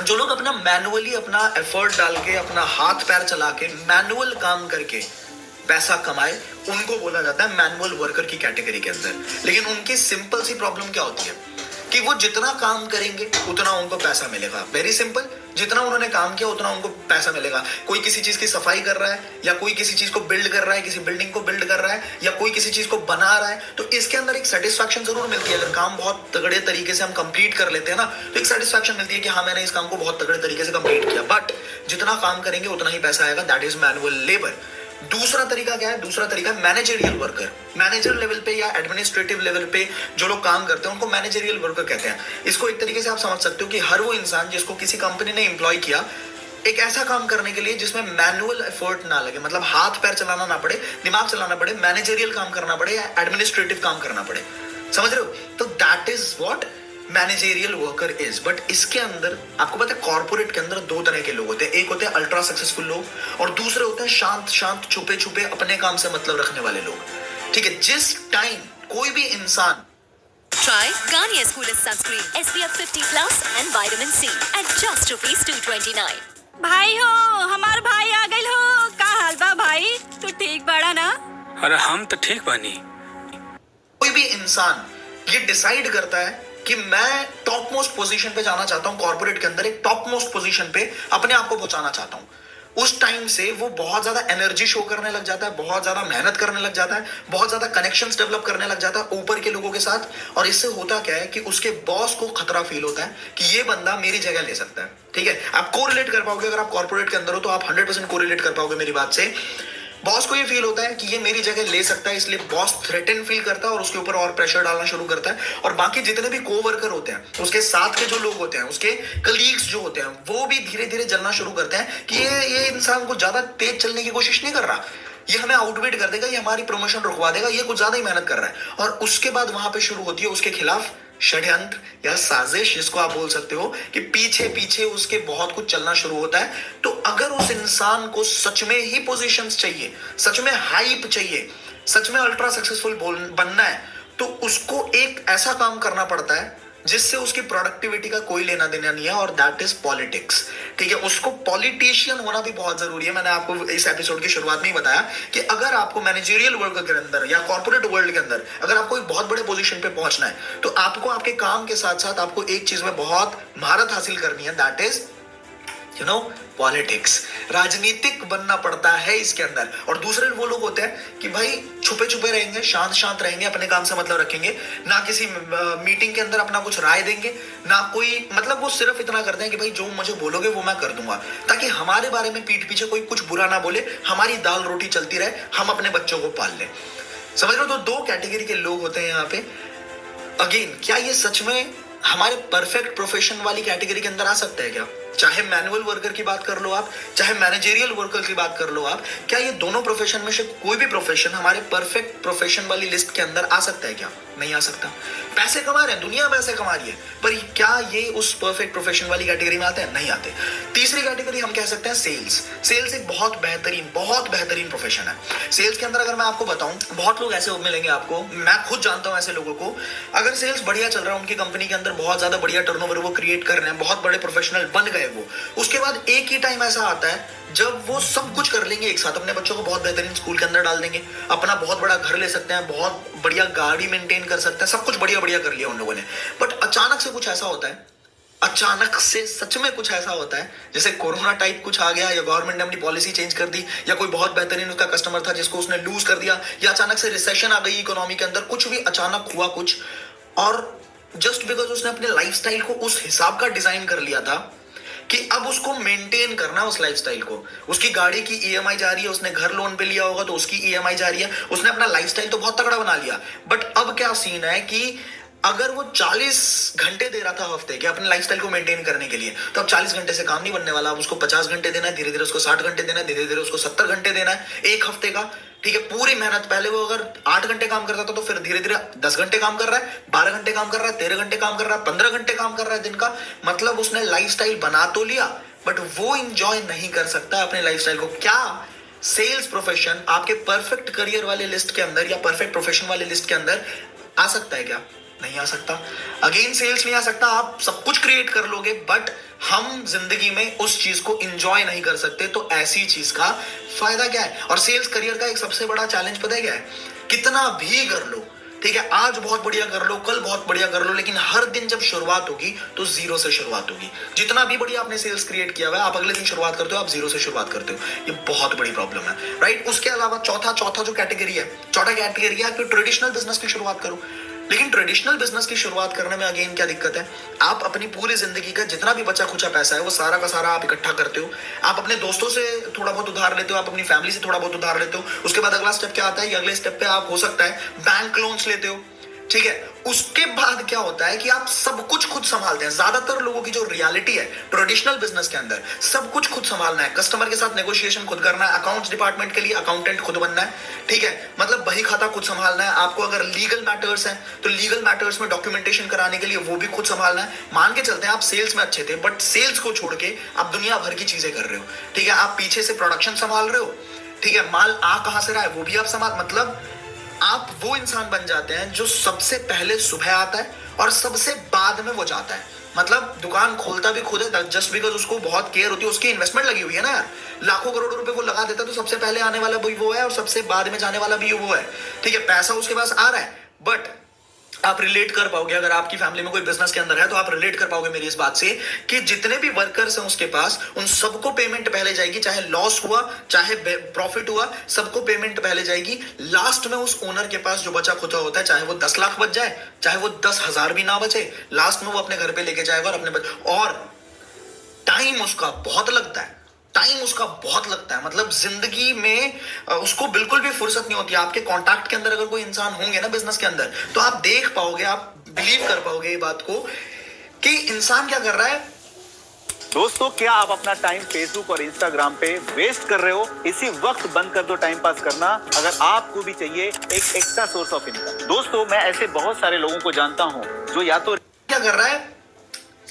जो लोग अपना मैनुअली अपना एफर्ट डाल के, अपना हाथ पैर चला के, मैनुअल काम करके पैसा कमाए, उनको बोला जाता है मैनुअल वर्कर की कैटेगरी के अंदर। लेकिन उनकी सिंपल सी प्रॉब्लम क्या होती है कि वो जितना काम करेंगे उतना उनको पैसा मिलेगा। वेरी सिंपल, जितना उन्होंने काम किया उतना उनको पैसा मिलेगा। कोई किसी चीज की सफाई कर रहा है, या कोई किसी चीज को बिल्ड कर रहा है, किसी बिल्डिंग को बिल्ड कर रहा है, या कोई किसी चीज को बना रहा है, तो इसके अंदर एक सेटिस्फैक्शन जरूर मिलती है। अगर काम बहुत तगड़े तरीके से हम कंप्लीट कर लेते हैं ना, तो एक सेटिस्फैक्शन मिलती है कि हाँ, मैंने इस काम को बहुत तगड़े तरीके से कंप्लीट किया। बट जितना काम करेंगे उतना ही पैसा आएगा, दैट इज मैनुअल लेबर। दूसरा तरीका क्या है? दूसरा तरीका मैनेजरियल वर्कर। मैनेजर लेवल पे या एडमिनिस्ट्रेटिव लेवल पे जो लोग काम करते हैं उनको मैनेजरियल वर्कर कहते हैं। इसको एक तरीके से आप समझ सकते हो कि हर वो इंसान जिसको किसी कंपनी ने एम्प्लॉय किया एक ऐसा काम करने के लिए जिसमें मैनुअल एफर्ट ना लगे, मतलब हाथ पैर चलाना ना पड़े, दिमाग चलाना पड़े, मैनेजरियल काम करना पड़े या एडमिनिस्ट्रेटिव काम करना पड़े, समझ रहे हो? तो that is what managerial worker is. But इसके अंदर आपको पता है कॉर्पोरेट के अंदर 2 तरह के लोग होते हैं। एक होते हैं अल्ट्रा सक्सेसफुल लोग और दूसरे होते हैं शांत शांत छुपे छुपे अपने काम से मतलब रखने वाले लोग, ठीक है। जिस टाइम कोई भी इंसान Try Garnier Schoolers Sunscreen SPF 50+ and Vitamin C at just ₹229. भाई हो, हमार भाई आ गइल हो। का हाल बा भाई? तू ठीक बाड़ा ना? अरे हम तो ठीक बानी। कोई भी इंसान ये डिसाइड करता है कि मैं टॉप मोस्ट पोजीशन पे जाना चाहता हूं, कॉर्पोरेट के अंदर एक टॉप मोस्ट पोजीशन पे अपने आप को पहुंचाना चाहता हूं, उस टाइम से वो बहुत ज्यादा एनर्जी शो करने लग जाता है, बहुत ज्यादा मेहनत करने लग जाता है, बहुत ज्यादा कनेक्शंस डेवलप करने लग जाता है ऊपर के लोगों के साथ। और इससे होता क्या है कि उसके बॉस को खतरा फील होता है कि ये बंदा मेरी जगह ले सकता है। ठीक है, आप कोरिलेट कर पाओगे, अगर आप कॉर्पोरेट के अंदर हो तो आप 100% कोरिलेट कर पाओगे मेरी बात से। बॉस को ये फील होता है कि ये मेरी जगह ले सकता है, इसलिए बॉस थ्रेटन फील करता है और उसके ऊपर और प्रेशर डालना शुरू करता है। और बाकी जितने भी कोवर्कर होते हैं, उसके साथ के जो लोग होते हैं, उसके कलीग्स जो होते हैं, वो भी धीरे धीरे जलना शुरू करते हैं कि ये इंसान को ज्यादा तेज चलने की कोशिश नहीं कर रहा, ये हमें आउटवेट कर देगा, ये हमारी प्रमोशन रुकवा देगा, ये कुछ ज्यादा ही मेहनत कर रहा है। और उसके बाद वहां पे शुरू होती है उसके खिलाफ षड्यंत्र या साजिश, जिसको आप बोल सकते हो कि पीछे पीछे उसके बहुत कुछ चलना शुरू होता है। तो अगर उस इंसान को सच में ही पोजीशंस चाहिए, सच में हाइप चाहिए, सच में अल्ट्रा सक्सेसफुल बनना है, तो उसको एक ऐसा काम करना पड़ता है जिससे उसकी प्रोडक्टिविटी का कोई लेना देना नहीं है, और दैट इज पॉलिटिक्स। ठीक है, उसको पॉलिटिशियन होना भी बहुत जरूरी है। मैंने आपको इस एपिसोड की शुरुआत में ही बताया कि अगर आपको मैनेजरियल वर्ल्ड के अंदर या कॉर्पोरेट वर्ल्ड के अंदर अगर आपको एक बहुत बड़े पोजीशन पे पहुंचना है, तो आपको आपके काम के साथ साथ आपको एक चीज में बहुत महारत हासिल करनी है, दैट इज पॉलिटिक्स। राजनीतिक बनना पड़ता है इसके अंदर। और दूसरे वो लोग होते हैं कि भाई छुपे छुपे रहेंगे, शांत शांत रहेंगे, अपने काम से मतलब रखेंगे, ना किसी मीटिंग के अंदर अपना कुछ राय देंगे, ना कोई, मतलब वो सिर्फ इतना करते हैं कि भाई जो मुझे बोलोगे वो मैं कर दूंगा, ताकि हमारे बारे में पीठ पीछे कोई कुछ बुरा ना बोले, हमारी दाल रोटी चलती रहे, हम अपने बच्चों को पाल लें। समझ लो, तो दो कैटेगरी के लोग होते हैं यहाँ पे। अगेन, क्या ये सच में हमारे परफेक्ट प्रोफेशन वाली कैटेगरी के अंदर आ सकता है क्या? चाहे मैनुअल वर्कर की बात कर लो आप, चाहे मैनेजरियल वर्कर की बात कर लो आप, क्या ये दोनों प्रोफेशन में से कोई भी प्रोफेशन हमारे परफेक्ट प्रोफेशन वाली लिस्ट के अंदर आ सकता है क्या? नहीं आ सकता। पैसे कमा रहे हैं, दुनिया पैसे कमा रही है, पर क्या ये उस परफेक्ट प्रोफेशन वाली कैटेगरी में आते हैं? नहीं आते। तीसरी कैटेगरी हम कह सकते हैं सेल्स। सेल्स एक बहुत बेहतरीन प्रोफेशन है। सेल्स के अंदर अगर मैं आपको बताऊं, बहुत लोग ऐसे मिलेंगे आपको, मैं खुद जानता हूं ऐसे लोगों को, अगर सेल्स बढ़िया चल रहा है, उनकी कंपनी के अंदर बहुत ज्यादा बढ़िया टर्नओवर वो क्रिएट कर रहे हैं, बहुत बड़े प्रोफेशनल बन गए वो, उसके बाद एक ही टाइम ऐसा आता है जब वो सब कुछ कर लेंगे एक साथ, अपने बच्चों को बहुत बेहतरीन स्कूल के अंदर डाल देंगे, अपना बहुत बड़ा घर ले सकते हैं, बहुत बढ़िया गाड़ी मेंटेन कर सकते हैं, सब कुछ बढ़िया बढ़िया कर लिया उन लोगों ने। बट अचानक से कुछ ऐसा होता है, अचानक से सच में कुछ ऐसा होता है, जैसे कोरोना टाइप कुछ आ गया, या गवर्नमेंट ने अपनी पॉलिसी चेंज कर दी, या कोई बहुत बेहतरीन उसका कस्टमर था जिसको उसने लूज कर दिया, या अचानक से रिसेशन आ गई इकोनॉमी के अंदर, कुछ भी अचानक हुआ कुछ, और जस्ट बिकॉज उसने अपने लाइफस्टाइल को उस हिसाब का डिजाइन कर लिया था कि अब उसको मेंटेन करना, उस लाइफस्टाइल को, उसकी गाड़ी की ईएमआई जा रही है, उसने घर लोन पे लिया होगा तो उसकी ईएमआई जा रही है, उसने अपना लाइफस्टाइल तो बहुत तगड़ा बना लिया, बट अब क्या सीन है कि अगर वो 40 घंटे दे रहा था हफ्ते के अपने लाइफस्टाइल को मेंटेन करने के लिए, तो अब 40 घंटे से काम नहीं बनने वाला, अब उसको 50 घंटे देना है, धीरे धीरे उसको 60 घंटे देना है, धीरे धीरे उसको 70 घंटे देना है एक हफ्ते का। ठीक है, पूरी मेहनत, पहले वो अगर 8 घंटे काम करता था तो फिर धीरे धीरे 10 घंटे काम कर रहा है, 12 घंटे काम कर रहा है, 13 घंटे काम कर रहा है, 15 घंटे काम कर रहा है दिन का। मतलब उसने लाइफस्टाइल बना तो लिया, बट वो इंजॉय नहीं कर सकता अपने लाइफस्टाइल को। क्या सेल्स प्रोफेशन आपके परफेक्ट करियर वाले लिस्ट के अंदर या परफेक्ट प्रोफेशन वाले लिस्ट के अंदर आ सकता है क्या? नहीं आ सकता। अगेन, सेल्स नहीं आ सकता। आप सब कुछ क्रिएट कर लोगे, बट हम जिंदगी में उस चीज को एंजॉय नहीं कर सकते, तो ऐसी चीज का फायदा क्या है? और सेल्स करियर का एक सबसे बड़ा चैलेंज पता है क्या है? कितना भी कर लो, ठीक है, आज बहुत बढ़िया कर लो, कल बहुत बढ़िया कर लो, लेकिन हर दिन जब शुरुआत होगी तो जीरो से शुरुआत होगी। जितना भी बढ़िया आपने सेल्स क्रिएट किया हुआ है, आप अगले दिन शुरुआत करते हो, आप जीरो से शुरुआत करते हो। ये बहुत बड़ी प्रॉब्लम है, राइट? उसके अलावा चौथा जो कैटेगरी है, चौथा कैटेगरी है कि ट्रेडिशनल बिजनेस की शुरुआत करो। लेकिन ट्रेडिशनल बिजनेस की शुरुआत करने में अगेन क्या दिक्कत है? आप अपनी पूरी जिंदगी का जितना भी बचा खुचा पैसा है वो सारा का सारा आप इकट्ठा करते हो, आप अपने दोस्तों से थोड़ा बहुत उधार लेते हो, आप अपनी फैमिली से थोड़ा बहुत उधार लेते हो। उसके बाद अगला स्टेप क्या आता है? अगले स्टेप पे आप हो सकता है बैंक लोन्स लेते हो, ठीक है। उसके बाद क्या होता है कि आप सब कुछ खुद संभालते हैं। ज्यादातर लोगों की जो रियलिटी है ट्रेडिशनल बिजनेस के अंदर, सब कुछ खुद संभालना है, कस्टमर के साथ नेगोशिएशन खुद करना है, अकाउंट्स डिपार्टमेंट के लिए अकाउंटेंट खुद बनना है, ठीक है, मतलब बही खाता खुद संभालना है। आपको अगर लीगल मैटर्स हैं तो लीगल मैटर्स में डॉक्यूमेंटेशन कराने के लिए वो भी खुद संभालना है। मान के चलते हैं आप सेल्स में अच्छे थे, बट सेल्स को छोड़ के आप दुनिया भर की चीजें कर रहे हो, ठीक है। आप पीछे से प्रोडक्शन संभाल रहे हो, ठीक है, माल आ कहां से रहा है वो भी आप संभाल, मतलब आप वो इंसान बन जाते हैं जो सबसे पहले सुबह आता है और सबसे बाद में वो जाता है। मतलब दुकान खोलता भी खुद है, जस्ट बिकॉज उसको बहुत केयर होती है, उसकी इन्वेस्टमेंट लगी हुई है ना यार, लाखों करोड़ों रुपए वो लगा देता है, तो सबसे पहले आने वाला भी वो है और सबसे बाद में जाने वाला भी वो है। ठीक है, पैसा उसके पास आ रहा है, बट आप रिलेट कर पाओगे, अगर आपकी फैमिली में कोई बिजनेस के अंदर है तो आप रिलेट कर पाओगे मेरी इस बात से कि जितने भी वर्कर्स हैं उसके पास, उन सबको पेमेंट पहले जाएगी, चाहे लॉस हुआ चाहे प्रॉफिट हुआ, सबको पेमेंट पहले जाएगी। लास्ट में उस ओनर के पास जो बचा खुचा होता है, चाहे वो 10 लाख बच जाए, चाहे वो 10,000 भी ना बचे, लास्ट में वो अपने घर पे लेके जाएगा और और टाइम उसका बहुत लगता है, टाइम उसका बहुत लगता है। मतलब जिंदगी में उसको बिल्कुल भी फुर्सत नहीं होती। आपके कांटेक्ट के अंदर अगर कोई इंसान होंगे ना बिजनेस के अंदर, तो आप देख पाओगे, आप बिलीव कर पाओगे ये बात को कि इंसान क्या कर रहा है। दोस्तों, क्या आप अपना टाइम फेसबुक और इंस्टाग्राम पे वेस्ट कर रहे हो? इसी वक्त बंद कर दो टाइम पास करना, अगर आपको भी चाहिए एक एक्स्ट्रा सोर्स ऑफ इनकम। दोस्तों, मैं ऐसे बहुत सारे लोगों को जानता हूं जो या तो क्या कर रहा है,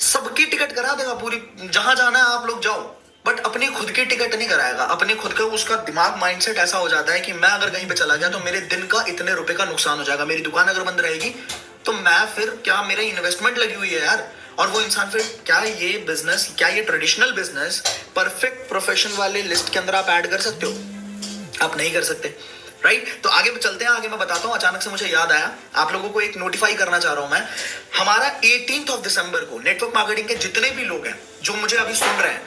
सबकी टिकट करा देगा पूरी, जहां जाना है आप लोग जाओ, बट अपनी खुद की टिकट नहीं कराएगा। अपने खुद का उसका दिमाग माइंडसेट ऐसा हो जाता है कि मैं अगर कहीं पे चला गया तो मेरे दिन का इतने रुपए का नुकसान हो जाएगा, मेरी दुकान अगर बंद रहेगी तो मैं फिर क्या, मेरी इन्वेस्टमेंट लगी हुई है यार। और वो इंसान फिर क्या ये बिजनेस, क्या ये ट्रेडिशनल बिजनेस परफेक्ट प्रोफेशन वाले लिस्ट के अंदर आप ऐड कर सकते हो? आप नहीं कर सकते, राइट। तो आगे चलते हैं, आगे मैं बताता हूं। अचानक से मुझे याद आया, आप लोगों को एक नोटिफाई करना चाह रहा हूं मैं। हमारा 18 दिसंबर को नेटवर्क मार्केटिंग के जितने भी लोग हैं जो मुझे अभी सुन रहे हैं,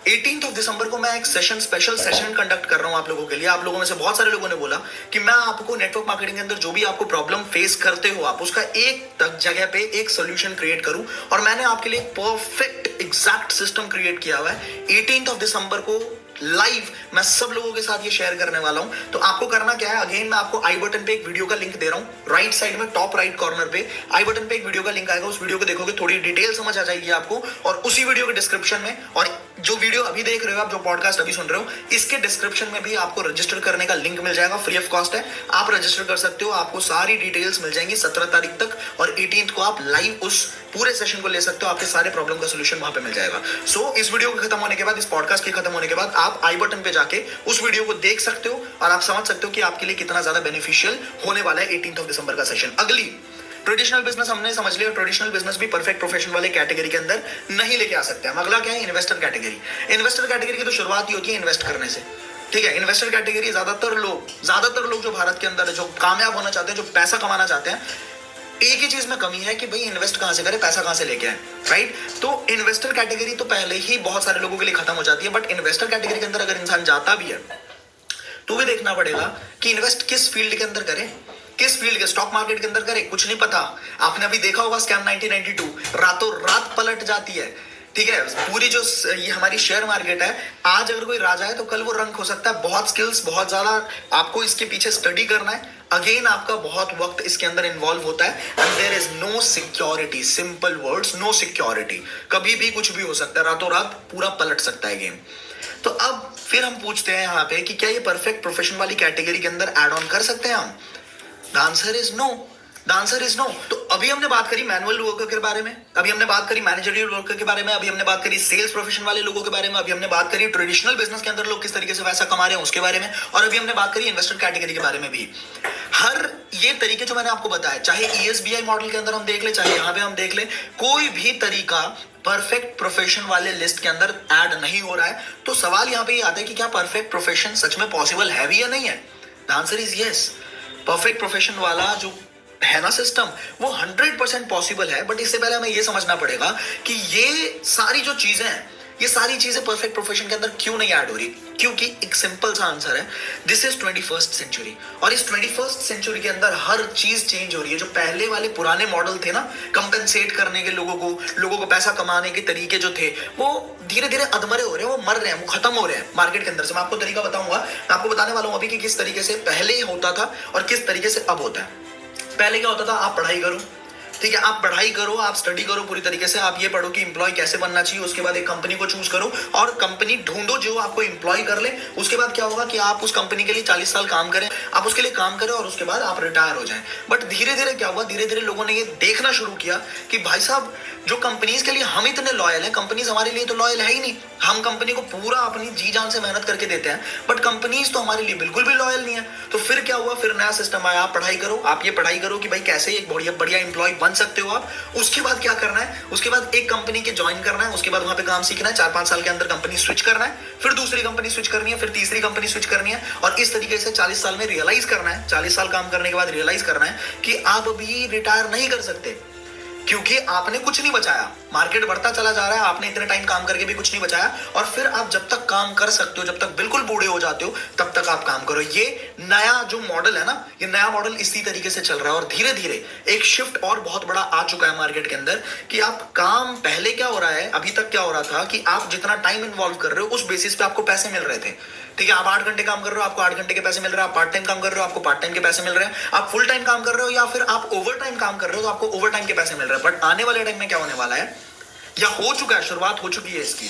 18 दिसंबर को मैं एक स्पेशल सेशन कंडक्ट कर रहा हूं आप लोगों के लिए। आप लोगों में से बहुत सारे लोगों ने बोला कि मैं आपको नेटवर्क मार्केटिंग के अंदर जो भी आपको प्रॉब्लम फेस करते हो, आप उसका एक तक जगह पे एक सोल्यूशन क्रिएट करूं। और मैंने आपके लिए परफेक्ट एग्जैक्ट सिस्टम क्रिएट किया हुआ है। 18 दिसंबर को लाइव मैं सब लोगों के साथ ये शेयर करने वाला हूं। तो आपको करना क्या है, अगेन मैं आपको आई बटन पे एक वीडियो का लिंक दे रहा हूं, राइट साइड में टॉप राइट कॉर्नर पे आई बटन पे एक वीडियो का लिंक आएगा। उस वीडियो को देखोगे, थोड़ी डिटेल समझ आ जाएगी आपको। और उसी वीडियो के डिस्क्रिप्शन में, और जो वीडियो अभी देख रहे हो आप, जो पॉडकास्ट अभी सुन रहे हो, इसके डिस्क्रिप्शन में भी आपको रजिस्टर करने का लिंक मिल जाएगा, फ्री ऑफ कॉस्ट है। आप रजिस्टर कर सकते हो, आपको सारी डिटेल्स मिल जाएंगी 17 तारीख तक। और 18 को आप लाइव उस पूरे सेशन को ले सकते हो, आपके सारे प्रॉब्लम का सोल्यूशन वहां पे मिल जाएगा। सो इस वीडियो के खत्म होने के बाद, इस पॉडकास्ट के खत्म होने के बाद, आप आई बटन पे जाके उस वीडियो को देख सकते हो और आप समझ सकते हो कि आपके लिए कितना ज्यादा बेनिफिशियल होने वाला है 18 दिसंबर का सेशन। अगली ट्रेडिशनल बिजनेस हमने समझ लिया, ट्रेडिशनल बिजनेस भी परफेक्ट प्रोफेशन वाले कैटेगरी के अंदर नहीं लेके आ सकते हम। अगला क्या है, इन्वेस्टर कैटेगरी। इन्वेस्टर कैटेगरी की तो शुरुआत ही होती है इन्वेस्ट करने से, ठीक है। इन्वेस्टर कैटेगरी ज्यादातर लोग जो भारत के अंदर है, जो कामयाब होना चाहते हैं, जो पैसा कमाना चाहते हैं, एक ही चीज में कमी है कि भाई इन्वेस्ट कहां से करें, पैसा कहां से लेके आए, राइट। तो इन्वेस्टर कैटेगरी तो पहले ही बहुत सारे लोगों के लिए खत्म हो जाती है। बट इन्वेस्टर कैटेगरी के अंदर अगर इंसान जाता भी है तो भी देखना पड़ेगा कि इन्वेस्ट किस फील्ड के अंदर करें, किस फील्ड के, स्टॉक मार्केट के अंदर करें, कुछ नहीं पता। आपने अभी देखा होगा स्कैम 1992, रातों रात पलट जाती है, ठीक है। पूरी जो ये हमारी शेयर मार्केट है, आज अगर कोई राजा है तो कल वो रंक हो सकता है। बहुत स्किल्स, बहुत ज्यादा आपको इसके पीछे स्टडी करना है। अगेन आपका बहुत वक्त इसके अंदर इन्वॉल्व होता है। And there is no security, simple words, no security. कभी भी कुछ भी हो सकता है, रातों रात पूरा पलट सकता है गेम। तो अब फिर हम पूछते हैं यहाँ पे कि क्या ये परफेक्ट प्रोफेशन वाली कैटेगरी के अंदर ऐड ऑन कर सकते हैं हम? The answer is no, the answer is no. तो अभी हमने बात करी मैनुअल वर्कर के बारे में, अभी हमने बात करी मैनेजरियल वर्कर के बारे में, अभी हमने बात करी सेल्स प्रोफेशन वाले लोगों के बारे में, अभी हमने बात करी ट्रेडिशनल बिजनेस के अंदर लोग किस तरीके से पैसा कमा रहे हैं उसके बारे में, और अभी हमने बात करी इन्वेस्टर कैटेगरी के बारे में भी। हर ये तरीके जो मैंने आपको बताया, चाहे ESBI मॉडल के अंदर हम देख ले, चाहे यहाँ पे हम देख ले, कोई भी तरीका परफेक्ट प्रोफेशन वाले लिस्ट के अंदर ऐड नहीं हो रहा है। तो सवाल यहाँ पे ये आता है कि क्या परफेक्ट प्रोफेशन सच में पॉसिबल है भी या नहीं है? The answer is yes. Perfect profession वाला जो है ना सिस्टम, वो 100% पॉसिबल है। बट इससे पहले हमें ये समझना पड़ेगा कि ये सारी जो चीजें हैं, ये सारी चीजें परफेक्ट प्रोफेशन के अंदर क्यों नहीं ऐड हो रही? क्योंकि एक सिंपल सा आंसर है, दिस इज 21st सेंचुरी। और इस 21st सेंचुरी के अंदर हर चीज चेंज हो रही है। जो पहले वाले पुराने मॉडल थे ना, कंपनसेट करने के लोगों को पैसा कमाने के तरीके जो थे, वो धीरे धीरे अधमरे हो रहे हैं, वो मर रहे हैं, वो खत्म हो रहे हैं मार्केट के अंदर से। मैं आपको तरीका बताऊंगा, मैं आपको बताने वाला हूं अभी कि किस तरीके से पहले होता था और किस तरीके से अब होता है। पहले क्या होता था, आप पढ़ाई करो, ठीक है, आप पढ़ाई करो, आप स्टडी करो पूरी तरीके से, आप ये पढ़ो कि एम्प्लॉय कैसे बनना चाहिए, उसके बाद एक कंपनी को चूज करो और कंपनी ढूंढो जो आपको एम्प्लॉय कर ले। उसके बाद क्या होगा कि आप उस कंपनी के लिए 40 साल काम करें, आप उसके लिए काम करें और उसके बाद आप रिटायर हो जाएं। बट धीरे धीरे क्या हुआ, धीरे धीरे लोगों ने ये देखना शुरू किया कि भाई साहब जो कंपनीज के लिए हम इतने लॉयल हैं, कंपनीज हमारे लिए तो लॉयल है ही नहीं। हम कंपनी को पूरा अपनी जी जान से मेहनत करके देते हैं, बट कंपनीज तो हमारे लिए बिल्कुल भी लॉयल नहीं है। तो फिर क्या हुआ, फिर नया सिस्टम आया, आप पढ़ाई करो, आप ये पढ़ाई करो कि भाई कैसे एक बढ़िया बढ़िया एम्प्लॉय बन सकते हो आप। उसके बाद क्या करना है, उसके बाद एक कंपनी के ज्वाइन करना है, उसके बाद वहां पे काम सीखना है, 4-5 साल के अंदर कंपनी स्विच करना है, फिर दूसरी कंपनी स्विच करनी है, फिर तीसरी कंपनी स्विच करनी है, और इस तरीके से 40 साल में रियलाइज करना है, 40 साल काम करने के बाद रियलाइज करना है कि आप अभी रिटायर नहीं कर सकते, क्योंकि आपने कुछ नहीं बचाया। मार्केट बढ़ता चला जा रहा है, आपने इतने टाइम काम करके भी कुछ नहीं बचाया, और फिर आप जब तक काम कर सकते हो, जब तक बिल्कुल बूढ़े हो जाते हो, तब तक आप काम करो। ये नया जो मॉडल है ना, ये नया मॉडल इसी तरीके से चल रहा है। और धीरे धीरे एक शिफ्ट और बहुत बड़ा आ चुका है मार्केट के अंदर कि आप काम, पहले क्या हो रहा है, अभी तक क्या हो रहा था कि आप जितना टाइम इन्वॉल्व कर रहे हो उस बेसिस पे आपको पैसे मिल रहे थे। ठीक है, आप 8 घंटे काम कर रहे हो, आपको 8 घंटे के पैसे मिल रहे हैं, आप पार्ट टाइम काम कर रहे हो, आपको पार्ट टाइम के पैसे मिल रहे हैं, आप फुल टाइम काम कर रहे हो या फिर आप ओवर टाइम काम कर रहे हो तो आपको ओवर टाइम के पैसे मिल रहे हैं। बट आने वाले टाइम में क्या होने वाला है, या हो चुका है, शुरुआत हो चुकी है इसकी।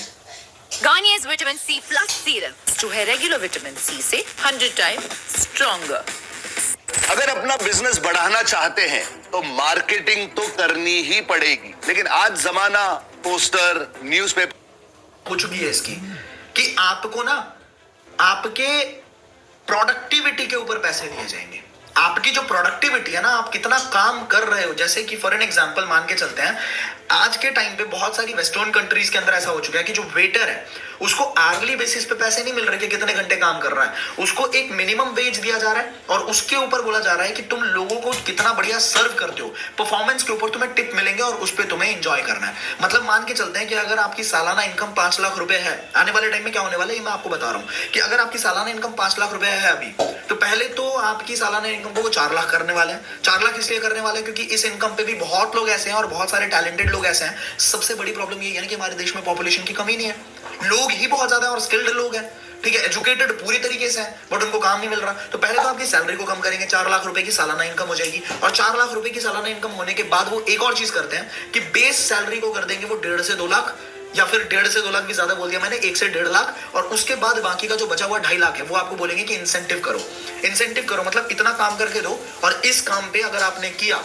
Garnier's Vitamin C Plus Serum जो है रेगुलर विटामिन सी से 100 टाइम स्ट्रॉन्गर। अगर अपना बिजनेस बढ़ाना चाहते हैं तो मार्केटिंग तो करनी ही पड़ेगी, लेकिन आज जमाना पोस्टर, न्यूज़पेपर हो चुकी है इसकी कि आपको ना आपके प्रोडक्टिविटी के ऊपर पैसे दिए जाएंगे। आपकी जो प्रोडक्टिविटी है ना, आप कितना काम कर रहे हो, जैसे कि फॉर एन एग्जांपल मान के चलते हैं, आज के टाइम पे बहुत सारी वेस्टर्न कंट्रीज के अंदर ऐसा हो चुका है कि जो वेटर है उसको आर्ली बेसिस पे पैसे नहीं मिल रहे कि कितने घंटे काम कर रहा है, उसको एक मिनिमम वेज दिया जा रहा है और उसके ऊपर बोला जा रहा है कि तुम लोगों को कितना बढ़िया सर्व करते हो, परफॉर्मेंस के ऊपर तुम्हें टिप मिलेंगे और उस पर तुम्हें एंजॉय करना है। मतलब मान के चलते हैं कि अगर आपकी सालाना इनकम 5 लाख रुपए है, आने वाले टाइम में क्या होने वाला है ये मैं आपको बता रहा हूँ कि अगर आपकी सालाना इनकम 5 लाख रुपए है अभी, तो पहले तो आपकी सालाना इनकम को 4 लाख करने वाले हैं। 4 लाख इसलिए करने वाले हैं क्योंकि इस इनकम पे भी बहुत लोग ऐसे हैं और बहुत सारे टैलेंटेड लोग ऐसे हैं। सबसे बड़ी प्रॉब्लम ये है कि हमारे देश में पॉपुलेशन की कमी नहीं है, लोग ही बहुत ज्यादा और स्किल्ड लोग हैं, ठीक है, एजुकेटेड पूरी तरीके से है, बट उनको काम नहीं मिल रहा। तो पहले तो आपकी सैलरी को कम करेंगे, 4 लाख रुपए की सालाना इनकम हो जाएगी, और 4 लाख रुपए की सालाना इनकम होने के बाद वो एक और चीज करते हैं कि बेस सैलरी को कर देंगे वो 1.5 से 2 लाख, या फिर 1.5 से 2 लाख भी ज्यादा बोल दिया मैंने, 1 से 1.5 लाख, और उसके बाद बाकी का जो बचा हुआ 2.5 लाख है वो आपको बोलेंगे कि इंसेंटिव करो। इंसेंटिव करो मतलब इतना काम करके दो, और इस काम पे अगर आपने किया,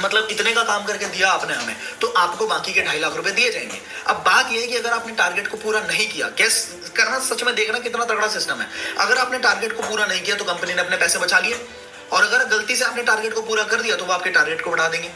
मतलब इतने का काम करके दिया आपने हमें, तो आपको बाकी के 2.5 लाख रुपए दिए जाएंगे। अब बात यह है कि अगर आपने टारगेट को पूरा नहीं किया, गेस करना, सच में देखना कितना तगड़ा सिस्टम है, अगर आपने टारगेट को पूरा नहीं किया तो कंपनी ने अपने पैसे बचा लिए, और अगर गलती से आपने टारगेट को पूरा कर दिया तो वो आपके टारगेट को बढ़ा देंगे,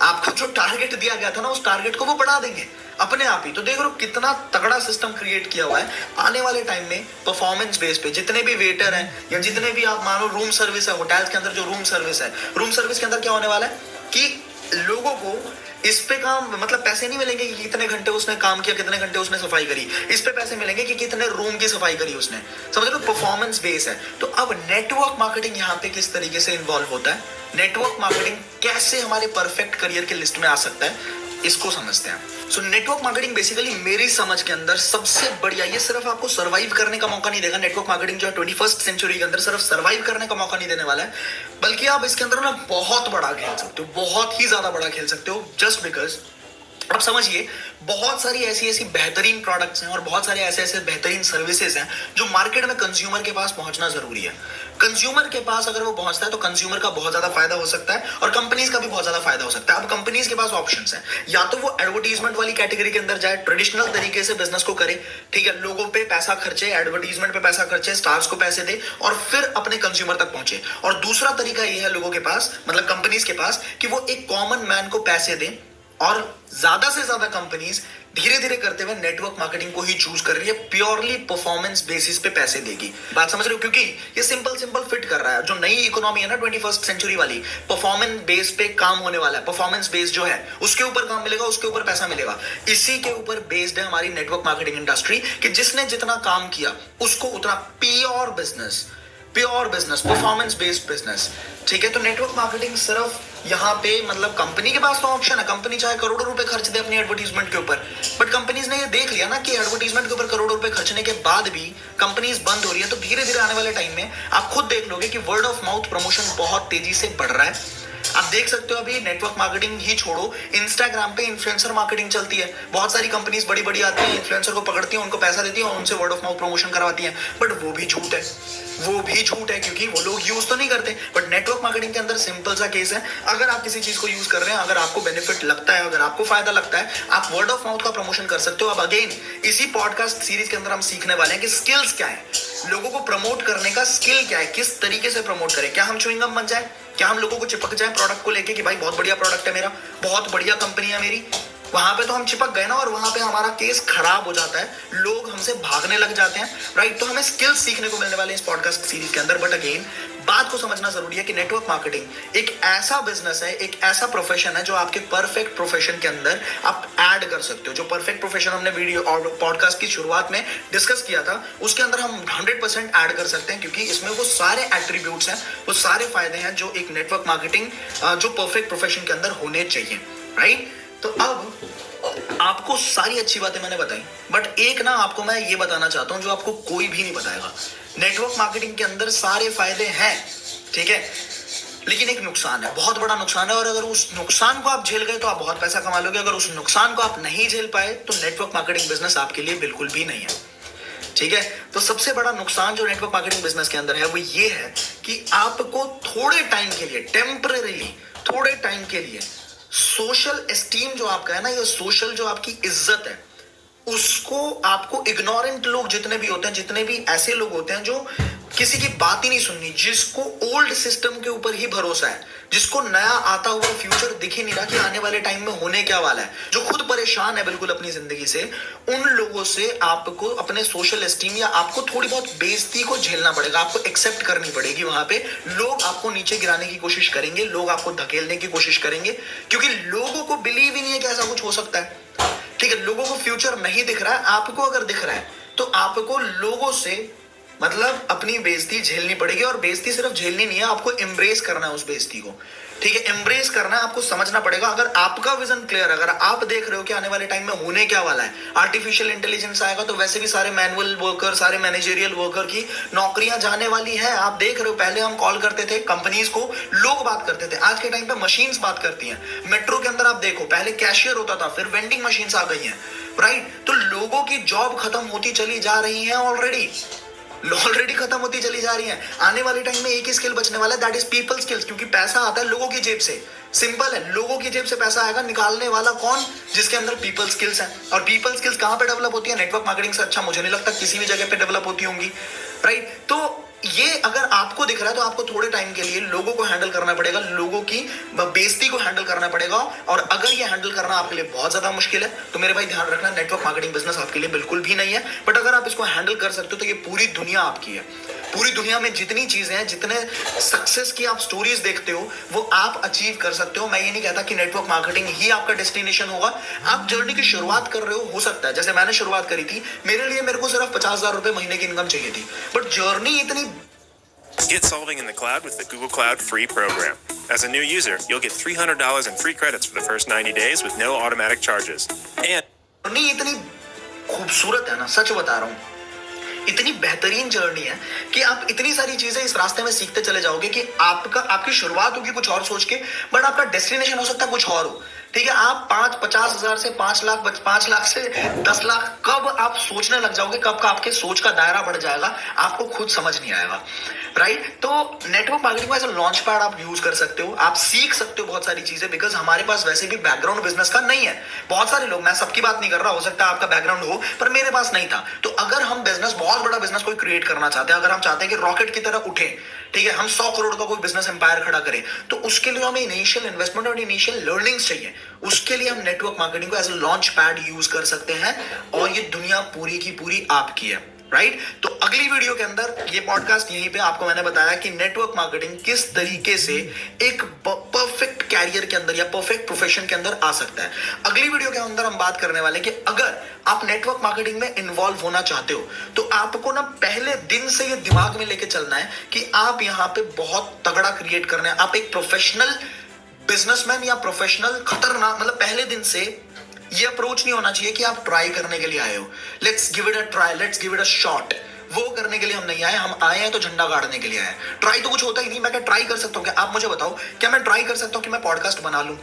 आपको जो टारगेट दिया गया था ना उस टारगेट को वो बढ़ा देंगे अपने आप ही। तो देख लो कितना तगड़ा सिस्टम क्रिएट किया हुआ है। आने वाले टाइम में परफॉर्मेंस बेस पे जितने भी वेटर हैं या जितने भी आप मानो रूम सर्विस है, होटल्स के अंदर जो रूम सर्विस है, रूम सर्विस के अंदर क्या होने वाला है कि लोगों को इस पे काम, मतलब पैसे नहीं मिलेंगे कि कितने घंटे उसने काम किया, कितने घंटे उसने सफाई करी, इस पे पैसे मिलेंगे कि कितने रूम की सफाई करी उसने, समझ लो, परफॉर्मेंस बेस है। तो अब नेटवर्क मार्केटिंग यहाँ पे किस तरीके से इन्वॉल्व होता है, नेटवर्क मार्केटिंग कैसे हमारे परफेक्ट करियर की लिस्ट में आ सकता है, इसको समझते हैं। सो नेटवर्क मार्केटिंग बेसिकली मेरी समझ के अंदर सबसे बढ़िया, ये सिर्फ आपको सर्वाइव करने का मौका नहीं देगा। नेटवर्क मार्केटिंग जो है 21st सेंचुरी के अंदर सिर्फ सर्वाइव करने का मौका नहीं देने वाला है, बल्कि आप इसके अंदर ना बहुत बड़ा खेल सकते हो, बहुत ही ज्यादा बड़ा खेल सकते हो, जस्ट बिकॉज अब समझिए बहुत सारी ऐसी बेहतरीन प्रोडक्ट्स हैं और बहुत सारे ऐसे बेहतरीन सर्विसेज हैं जो मार्केट में कंज्यूमर के पास पहुंचना जरूरी है। कंज्यूमर के पास अगर वो पहुंचता है तो कंज्यूमर का बहुत ज्यादा फायदा हो सकता है और कंपनीज का भी बहुत ज्यादा फायदा हो सकता है। अब कंपनीज के पास ऑप्शंस हैं, या तो वो एडवर्टीजमेंट वाली कैटेगरी के अंदर जाए, ट्रेडिशनल तरीके से बिजनेस को करे, ठीक है, लोगों पे पैसा खर्चे, एडवर्टीजमेंट पे पैसा खर्चे, स्टार्स को पैसे दे और फिर अपने कंज्यूमर तक पहुंचे। और दूसरा तरीका ये है लोगों के पास, मतलब कंपनीज के पास, कि वो एक कॉमन मैन को पैसे दें, और ज्यादा से ज्यादा कंपनीज धीरे धीरे करते हुए नेटवर्क मार्केटिंग को ही चूज कर रही है, प्योरली परफॉर्मेंस बेसिस पे पैसे देगी। बात समझ रहे हो, क्योंकि ये सिंपल फिट कर रहा है। जो नई इकोनॉमी है ना 21st सेंचुरी वाली, परफॉर्मेंस बेस पे काम होने वाला है, परफॉर्मेंस बेस जो है उसके ऊपर काम मिलेगा, उसके ऊपर पैसा मिलेगा। इसी के ऊपर बेस्ड है हमारी नेटवर्क मार्केटिंग इंडस्ट्री, कि जिसने जितना काम किया उसको उतना pure business, performance based business, ठीक है। तो नेटवर्क मार्केटिंग सिर्फ यहाँ पे, मतलब कंपनी के पास तो ऑप्शन है, कंपनी चाहे करोड़ों रुपए खर्च दे अपनी एडवर्टीजमेंट के ऊपर, बट कंपनीज ने ये देख लिया ना कि एडवर्टीजमेंट के ऊपर करोड़ों रुपए खर्चने के बाद भी कंपनीज बंद हो रही है। तो धीरे धीरे आने वाले टाइम में आप खुद देख लोगे कि वर्ड ऑफ माउथ प्रमोशन बहुत तेजी से बढ़ रहा है। आप देख सकते हो अभी नेटवर्क मार्केटिंग ही छोड़ो, इंस्टाग्राम पे इन्फ्लुएंसर मार्केटिंग चलती है। बहुत सारी कंपनीज बड़ी बड़ी आती है, इन्फ्लुएंसर को पकड़ती है, उनको पैसा देती है और उनसे वर्ड ऑफ माउथ प्रमोशन करवाती है। बट वो भी झूठ है, वो भी झूठ है, क्योंकि वो लोग यूज तो नहीं करते। बट नेटवर्क मार्केटिंग के अंदर सिंपल सा केस है, अगर आप किसी चीज को यूज कर रहे हैं, अगर आपको बेनिफिट लगता है, अगर आपको फायदा लगता है, आप वर्ड ऑफ माउथ का प्रमोशन कर सकते हो। अब अगेन इसी पॉडकास्ट सीरीज के अंदर हम सीखने वाले हैं कि स्किल्स क्या है, लोगों को प्रमोट करने का स्किल क्या है, किस तरीके से प्रमोट करें। क्या हम च्युइंगम बन जाए, क्या हम लोगों को चिपक जाए प्रोडक्ट को लेके कि भाई बहुत बढ़िया प्रोडक्ट है मेरा, बहुत बढ़िया कंपनी है मेरी, वहां पे तो हम चिपक गए ना, और वहां पे हमारा केस खराब हो जाता है, लोग हमसे भागने लग जाते हैं, राइट। तो हमें स्किल्स सीखने को मिलने वाले इस पॉडकास्ट सीरीज के अंदर। बट अगेन बात को समझना जरूरी है कि नेटवर्क मार्केटिंग एक ऐसा बिजनेस है, एक ऐसा प्रोफेशन है जो आपके परफेक्ट प्रोफेशन के अंदर आप ऐड कर सकते हो। जो परफेक्ट प्रोफेशन हमने वीडियो और पॉडकास्ट की शुरुआत में डिस्कस किया था, उसके अंदर हम 100% ऐड कर सकते हैं, क्योंकि इसमें वो सारे एट्रीब्यूट्स हैं, वो सारे फायदे हैं जो एक नेटवर्क मार्केटिंग जो परफेक्ट प्रोफेशन के अंदर होने चाहिए, राइट। तो अब आपको सारी अच्छी बातें मैंने बताई, बट एक ना आपको मैं ये बताना चाहता हूं जो आपको कोई भी नहीं बताएगा। नेटवर्क मार्केटिंग के अंदर सारे फायदे हैं, ठीक है, लेकिन एक नुकसान है, बहुत बड़ा नुकसान है। और अगर उस नुकसान को आप झेल गए तो आप बहुत पैसा कमा लोगे, अगर उस नुकसान को आप नहीं झेल पाए तो नेटवर्क मार्केटिंग बिजनेस आपके लिए बिल्कुल भी नहीं है, ठीक है। तो सबसे बड़ा नुकसान जो नेटवर्क मार्केटिंग बिजनेस के अंदर है वो ये है कि आपको थोड़े टाइम के लिए, टेम्परेरीली थोड़े टाइम के लिए सोशल एस्टीम जो आपका है ना, ये सोशल जो आपकी इज्जत है, उसको आपको इग्नोरेंट लोग जितने भी होते हैं, जितने भी ऐसे लोग होते हैं जो किसी की बात ही नहीं सुननी, जिसको ओल्ड सिस्टम के ऊपर ही भरोसा है, जिसको नया आता हुआ फ्यूचर दिख ही नहीं रहा कि आने वाले टाइम में होने क्या वाला है, जो खुद परेशान है बिल्कुल अपनी जिंदगी से, उन लोगों से आपको अपने सोशल एस्टीम या आपको थोड़ी बहुत बेइज्जती को झेलना पड़ेगा, आपको एक्सेप्ट करनी पड़ेगी। वहां पे लोग आपको नीचे गिराने की कोशिश करेंगे, लोग आपको धकेलने की कोशिश करेंगे, क्योंकि लोगों को बिलीव ही नहीं है कि ऐसा कुछ हो सकता है, ठीक है। लोगों को फ्यूचर नहीं दिख रहा है, आपको अगर दिख रहा है तो आपको लोगों से मतलब अपनी बेइज्जती झेलनी पड़ेगी। और बेइज्जती सिर्फ झेलनी नहीं है, आपको एम्ब्रेस करना है उस बेइज्जती को, ठीक है, एम्ब्रेस करना है, आपको समझना पड़ेगा। अगर आपका विजन क्लियर, अगर आप देख रहे हो कि आने वाले टाइम में होने क्या वाला है, आर्टिफिशियल इंटेलिजेंस आएगा तो वैसे भी सारे मैनुअल वर्कर, सारे मैनेजरियल वर्कर की नौकरियां जाने वाली है। आप देख रहे हो, पहले हम कॉल करते थे कंपनीज को, लोग बात करते थे, आज के टाइम पे मशीन्स बात करती हैं। मेट्रो के अंदर आप देखो, पहले कैशियर होता था, फिर वेंडिंग मशीन्स आ गई हैं, राइट। तो लोगों की जॉब खत्म होती चली जा रही है, ऑलरेडी खत्म होती चली जा रही है। आने वाले टाइम में एक ही स्किल बचने वाला है, दैट इज पीपल स्किल्स, क्योंकि पैसा आता है लोगों की जेब से। सिंपल है, लोगों की जेब से पैसा आएगा, निकालने वाला कौन? जिसके अंदर पीपल स्किल्स हैं। और पीपल स्किल्स कहां पे डेवलप होती है? नेटवर्क मार्केटिंग से अच्छा मुझे नहीं लगता किसी भी जगह पे डेवलप होती होंगी, राइट। तो ये अगर आपको दिख रहा है तो आपको थोड़े टाइम के लिए लोगों को हैंडल करना पड़ेगा, लोगों की बेइज्जती को हैंडल करना पड़ेगा। और अगर ये हैंडल करना आपके लिए बहुत ज्यादा मुश्किल है तो मेरे भाई ध्यान रखना, नेटवर्क मार्केटिंग बिजनेस आपके लिए बिल्कुल भी नहीं है। बट अगर आप इसको हैंडल कर सकते हो तो ये पूरी दुनिया आपकी है। पूरी दुनिया में जितनी चीजें हैं, जितने सक्सेस की आप स्टोरीज देखते हो, वो आप अचीव कर सकते हो। मैं ये नहीं कहता कि नेटवर्क मार्केटिंग ही आपका डेस्टिनेशन होगा। आप जर्नी की शुरुआत कर रहे हो सकता है जैसे मैंने शुरुआत करी थी, मेरे को सिर्फ 50,000 रुपए महीने की इनकम चाहिए थी, बट जर्नी इतनी। Get solving in the cloud with the Google Cloud free program. As a new user, you'll get $300 in free credits for the first 90 days with no automatic charges. And journey इतनी खूबसूरत है ना, सच बता रहा हूं, इतनी बेहतरीन जर्नी है कि आप इतनी सारी चीजें इस रास्ते में सीखते चले जाओगे कि आपकी शुरुआत होगी कुछ और सोच के, बट आपका डेस्टिनेशन हो सकता है कुछ और हो, ठीक है। आप 50,000 से 5 लाख, 5 लाख से 10 लाख कब आप सोचने लग जाओगे, कब का आपके सोच का दायरा बढ़ जाएगा, आपको खुद समझ नहीं आएगा, राइट। तो नेटवर्क मार्केटिंग को एज अ लॉन्च पैड आप यूज कर सकते हो, आप सीख सकते हो बहुत सारी चीजें, बिकॉज हमारे पास वैसे भी बैकग्राउंड बिजनेस का नहीं है। बहुत सारे लोग, मैं सबकी बात नहीं कर रहा, हो सकता है आपका बैकग्राउंड हो, पर मेरे पास नहीं था। तो अगर हम बिजनेस, बहुत बड़ा बिजनेस कोई क्रिएट करना चाहते हैं, अगर हम चाहते हैं कि रॉकेट की तरह उठे, ठीक है, हम 100 करोड़ का कोई बिजनेस एम्पायर खड़ा करें, तो उसके लिए हमें इनिशियल इन्वेस्टमेंट और इनिशियल लर्निंग्स चाहिए। उसके लिए हम नेटवर्क मार्केटिंग को as a launch pad use कर सकते हैं, और ये दुनिया पूरी की पूरी आपकी है, राइट। तो अगली वीडियो के अंदर, ये पॉडकास्ट यहीं पे आपको मैंने बताया कि नेटवर्क मार्केटिंग किस तरीके से एक परफेक्ट कैरियर के अंदर या परफेक्ट प्रोफेशन के अंदर आ सकता है। अगली वीडियो के अंदर हम बात करने वाले कि अगर आप नेटवर्क मार्केटिंग में इन्वॉल्व होना चाहते हो तो आपको ना पहले दिन से ये दिमाग में लेके चलना है कि आप यहाँ पे बहुत तगड़ा क्रिएट करना है। आप एक प्रोफेशनल बिजनेसमैन या प्रोफेशनल खतरनाक, मतलब पहले दिन से ये अप्रोच नहीं होना चाहिए कि आप ट्राई करने के लिए आए हो, let's give it a try, let's give it a shot. वो करने के लिए हम नहीं आए, हम आए हैं तो झंडा गाड़ने के लिए आए हैं। ट्राई तो कुछ होता ही नहीं, मैं क्या ट्राई कर सकता हूँ क्या? आप मुझे बताओ, क्या मैं ट्राई कर सकता हूँ कि मैं पॉडकास्ट बना लूं?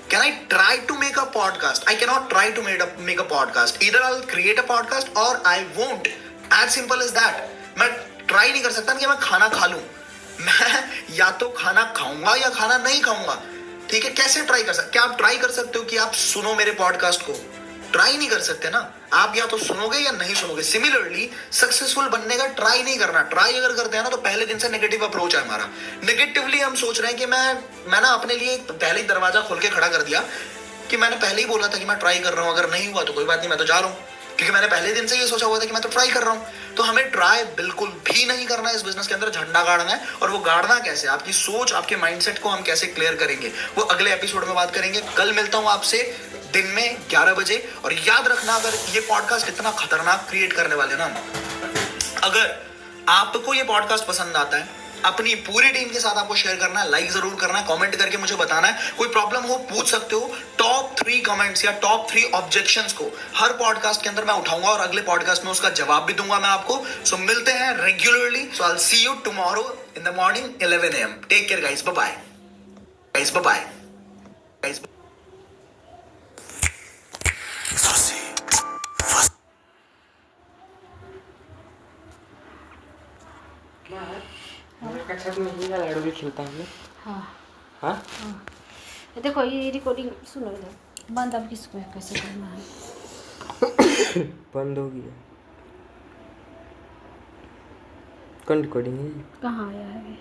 Can I try to make a podcast? I cannot try to make a podcast. Either I'll create a podcast or I won't. As simple as that. मैं ट्राई नहीं कर सकता कि मैं खाना खा लूं। मैं या तो खाना खाऊंगा या खाना नहीं खाऊंगा। ठीक है, कैसे ट्राई कर सकते? क्या आप ट्राई कर सकते हो कि आप सुनो मेरे पॉडकास्ट को? ट्राई नहीं कर सकते ना। आप या तो सुनोगे या नहीं सुनोगे। सिमिलरली सक्सेसफुल बनने का ट्राई नहीं करना। ट्राई अगर करते हैं ना तो पहले दिन से नेगेटिव अप्रोच है हमारा। नेगेटिवली हम सोच रहे हैं कि मैं ना अपने लिए पहले ही दरवाजा खोल के खड़ा कर दिया कि मैंने पहले ही बोला था कि मैं ट्राई कर रहा हूं, अगर नहीं हुआ तो कोई बात नहीं, मैं तो जा रहा हूं, क्योंकि मैंने पहले दिन से ये सोचा हुआ था कि मैं तो ट्राई कर रहा हूं। तो हमें ट्राई बिल्कुल भी नहीं करना है इस बिजनेस के अंदर, झंडा गाड़ना है। और वो गाड़ना कैसे, आपकी सोच, आपके माइंडसेट को हम कैसे क्लियर करेंगे, वो अगले एपिसोड में बात करेंगे। कल मिलता हूं आपसे दिन में 11 बजे। और याद रखना, अगर ये पॉडकास्ट इतना खतरनाक क्रिएट करने वाले ना, अगर आपको ये पॉडकास्ट पसंद आता है, अपनी पूरी टीम के साथ आपको शेयर करना है, लाइक जरूर करना है, कमेंट करके मुझे बताना है। कोई प्रॉब्लम हो पूछ सकते हो। टॉप 3 कमेंट्स या टॉप 3 ऑब्जेक्शंस को हर पॉडकास्ट के अंदर मैं उठाऊंगा और अगले पॉडकास्ट में उसका जवाब भी दूंगा मैं आपको। सो मिलते हैं regularly. So I will see you tomorrow in the morning 11 AM। Take care guys, bye bye guys, bye bye guys. लाडू भी खिलता है। हाँ हाँ ये देखो, ये रिकॉर्डिंग सुनो इधर। बंद अब किसको है, कैसे करना है? बंद हो गया। कौन रिकॉर्डिंग है? कहाँ आया है?